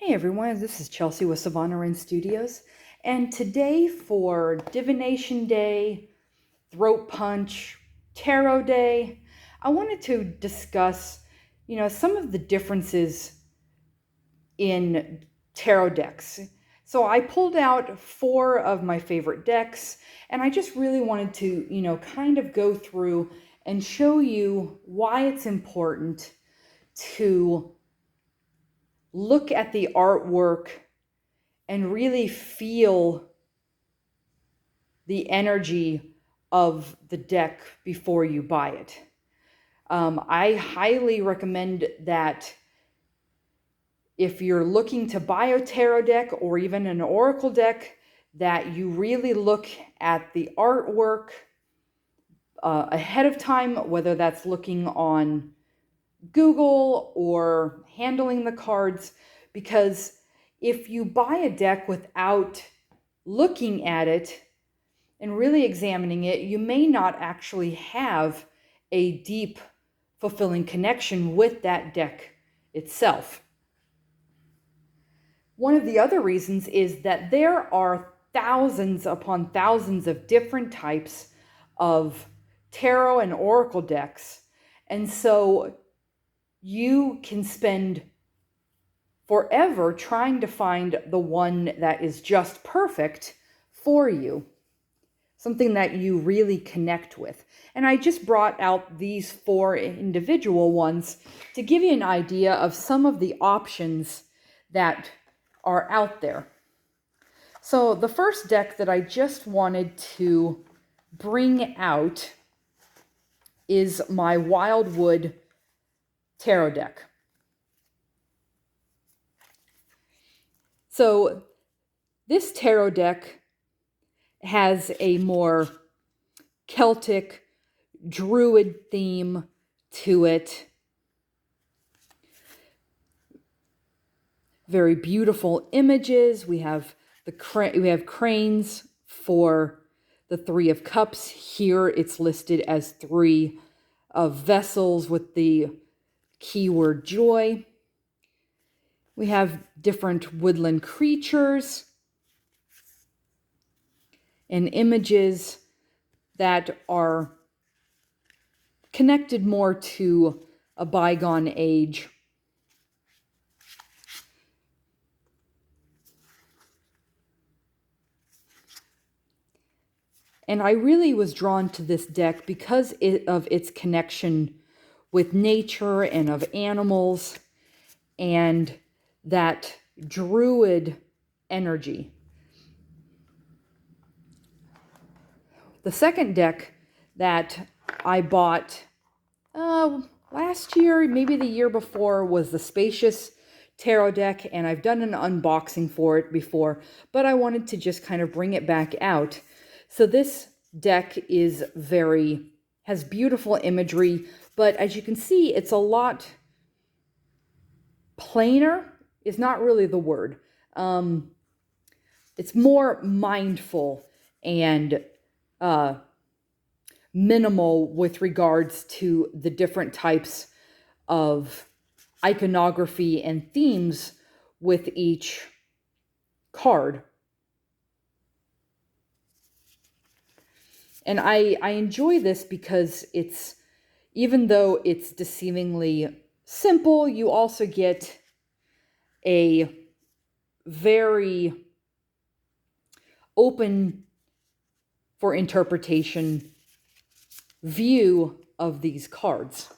Hey everyone, this is Chelsea with Savannah Rain Studios, and today for Divination Day, Throat Punch, Tarot Day, I wanted to discuss, some of the differences in tarot decks. So I pulled out 4 of my favorite decks, and I just really wanted to, kind of go through and show you why it's important to look at the artwork and really feel the energy of the deck before you buy it. I highly recommend that if you're looking to buy a tarot deck or even an oracle deck, that you really look at the artwork ahead of time, whether that's looking on Google or handling the cards, because if you buy a deck without looking at it and really examining it, you may not actually have a deep, fulfilling connection with that deck itself. One of the other reasons is that there are thousands upon thousands of different types of tarot and oracle decks. And so you can spend forever trying to find the one that is just perfect for you, something that you really connect with. And I just brought out these 4 individual ones to give you an idea of some of the options that are out there. So the first deck that I just wanted to bring out is my Wildwood Tarot deck. So this tarot deck has a more Celtic druid theme to it. Very beautiful images. We have cranes for the 3 of Cups. Here it's listed as 3 of Vessels with the keyword joy. We have different woodland creatures and images that are connected more to a bygone age. And I really was drawn to this deck because of its connection with nature and of animals and that druid energy. The second deck that I bought last year, maybe the year before, was the Spacious Tarot deck, and I've done an unboxing for it before, but I wanted to just kind of bring it back out. So this deck has beautiful imagery, but as you can see, it's a lot plainer is not really the word. It's more mindful and minimal with regards to the different types of iconography and themes with each card. And I enjoy this because even though it's deceivingly simple, you also get a very open for interpretation view of these cards.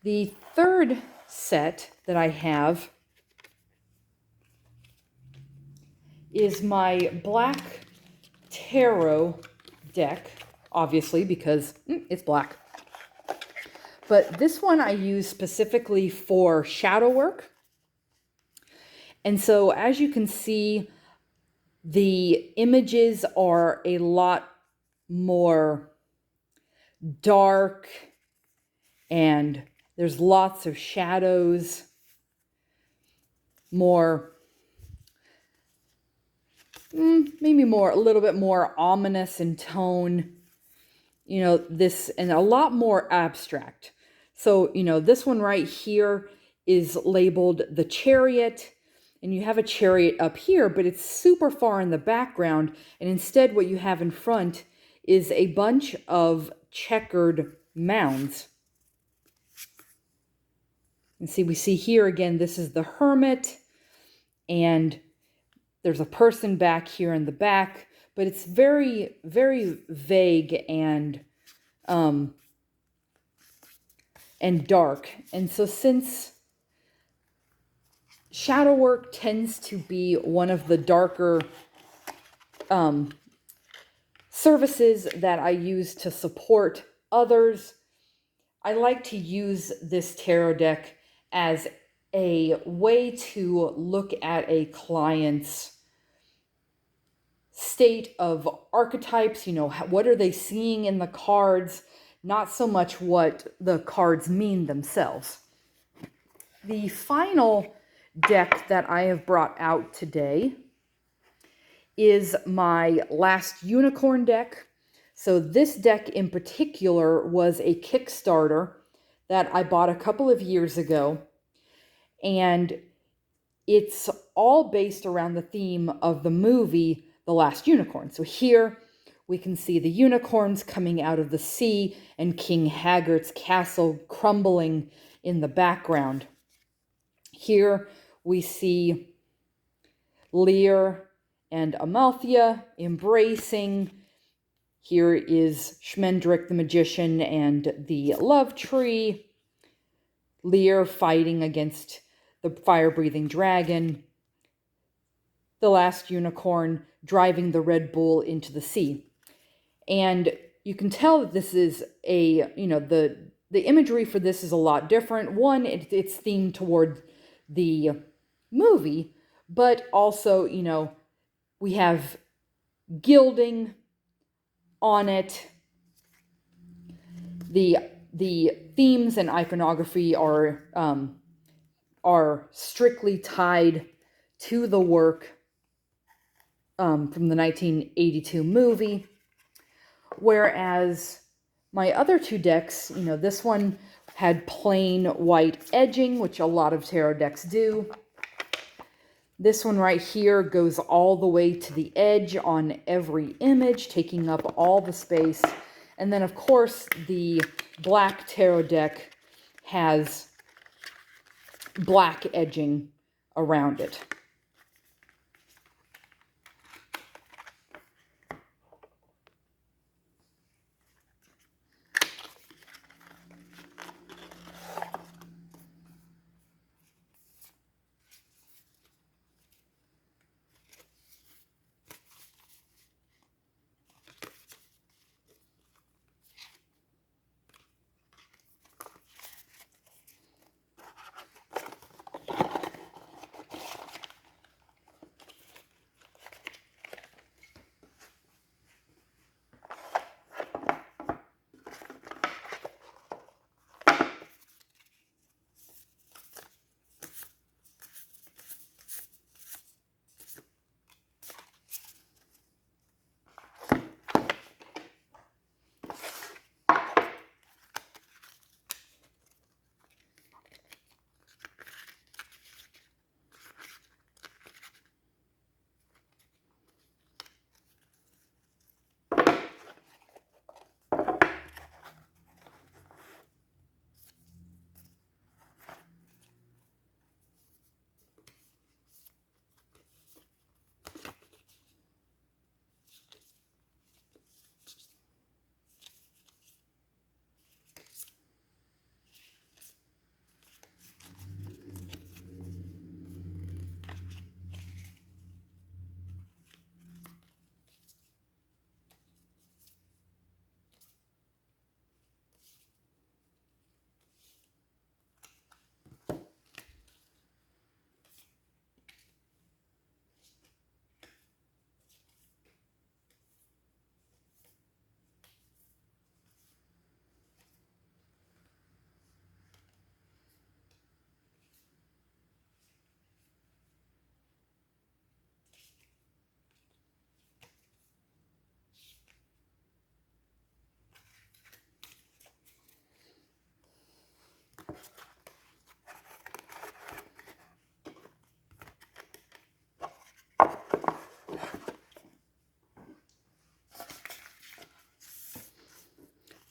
The third set that I have is my Black Tarot deck, obviously, because it's black. But this one I use specifically for shadow work. And so as you can see, the images are a lot more dark and there's lots of shadows, a little bit more ominous in tone, and a lot more abstract. So, this one right here is labeled the Chariot, and you have a chariot up here, but it's super far in the background, and instead what you have in front is a bunch of checkered mounds. And see, we see here again, this is the Hermit, and there's a person back here in the back, but it's very, very vague and dark. And so since shadow work tends to be one of the darker services that I use to support others, I like to use this tarot deck as a way to look at a client's state of archetypes. You know, what are they seeing in the cards? Not so much what the cards mean themselves. The final deck that I have brought out today is my last unicorn deck. So this deck in particular was a Kickstarter that I bought a couple of years ago, and it's all based around the theme of the movie The Last Unicorn. So here we can see the unicorns coming out of the sea and King Hagrid's castle crumbling in the background. Here we see Lear and Amalthea embracing. Here is Schmendrick the magician and the love tree. Lear fighting against the fire-breathing dragon. The last unicorn driving the Red Bull into the sea. And you can tell that this is a, the imagery for this is a lot different. One, it's themed toward the movie, but also, we have gilding on it. The themes and iconography are strictly tied to the work from the 1982 movie. Whereas my other two decks, this one had plain white edging, which a lot of tarot decks do. This one right here goes all the way to the edge on every image, taking up all the space. And then, of course, the black tarot deck has black edging around it.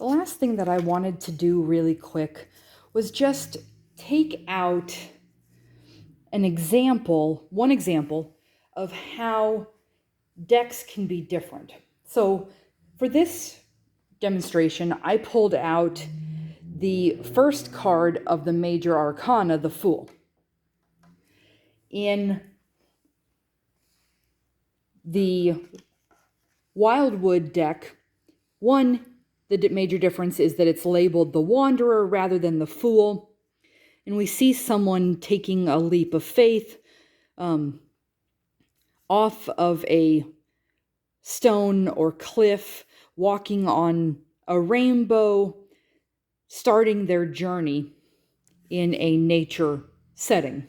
the last thing that I wanted to do really quick was just take out one example of how decks can be different. So for this demonstration, I pulled out the first card of the major arcana, the Fool. In the Wildwood deck, the major difference is that it's labeled the Wanderer rather than the Fool. And we see someone taking a leap of faith off of a stone or cliff, walking on a rainbow, starting their journey in a nature setting.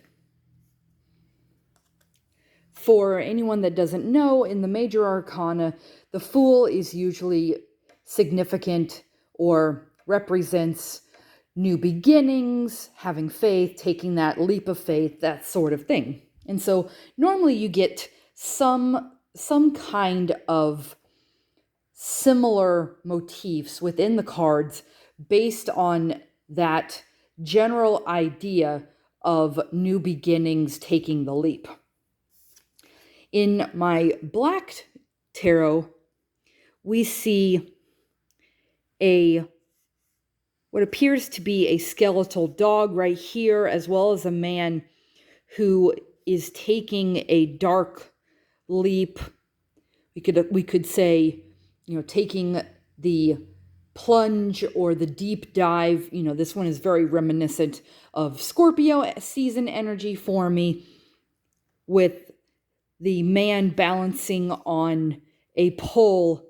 For anyone that doesn't know, in the major arcana, the Fool is usually significant or represents new beginnings, having faith, taking that leap of faith, that sort of thing. And so normally you get some kind of similar motifs within the cards based on that general idea of new beginnings, taking the leap. In my black tarot, we see what appears to be a skeletal dog right here, as well as a man who is taking a dark leap. We could say, taking the plunge or the deep dive. This one is very reminiscent of Scorpio season energy for me, with the man balancing on a pole,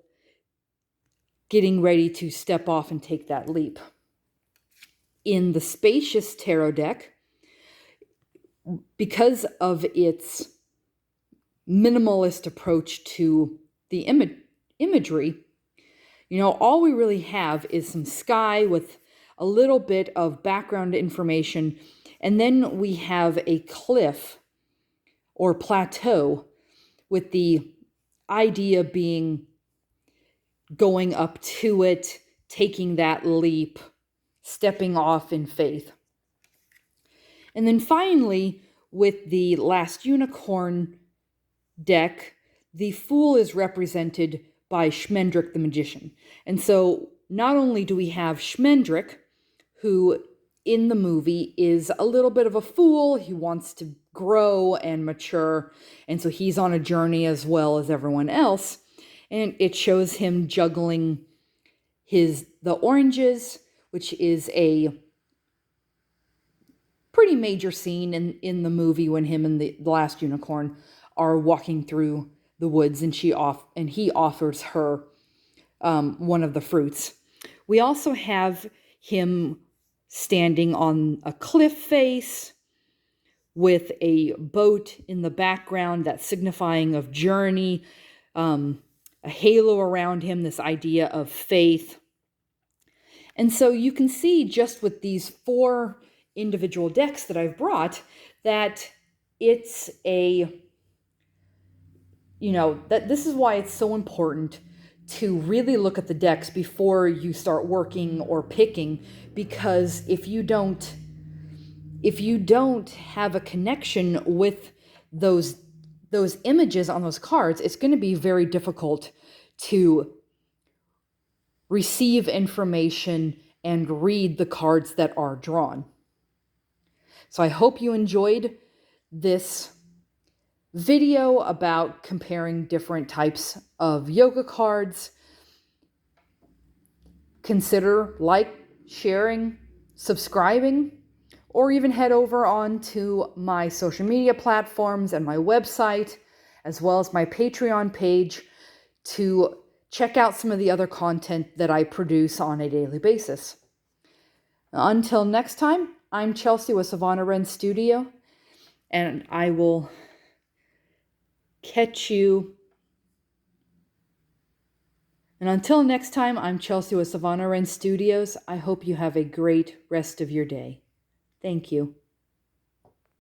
getting ready to step off and take that leap. In the Spacious Tarot deck, because of its minimalist approach to the imagery, all we really have is some sky with a little bit of background information, and then we have a cliff or plateau, with the idea being going up to it, taking that leap, stepping off in faith. And then finally, with the last unicorn deck, the Fool is represented by Schmendrick the Magician. And so not only do we have Schmendrick, who in the movie is a little bit of a fool, he wants to grow and mature, and so he's on a journey as well as everyone else, and it shows him juggling the oranges, which is a pretty major scene in the movie when him and the last unicorn are walking through the woods, and he offers her one of the fruits. We also have him standing on a cliff face with a boat in the background, that signifying of journey, a halo around him, this idea of faith. And so you can see just with these 4 individual decks that I've brought that it's that this is why it's so important to really look at the decks before you start working or picking, because if you don't have a connection with those images on those cards, it's going to be very difficult to receive information and read the cards that are drawn. So I hope you enjoyed this video about comparing different types of yoga cards. Consider sharing, subscribing, or even head over onto my social media platforms and my website, as well as my Patreon page, to check out some of the other content that I produce on a daily basis. Until next time, I'm Chelsea with Savannah Wren Studio, and I will catch you. And until next time, I'm Chelsea with Savannah Wren Studios. I hope you have a great rest of your day. Thank you.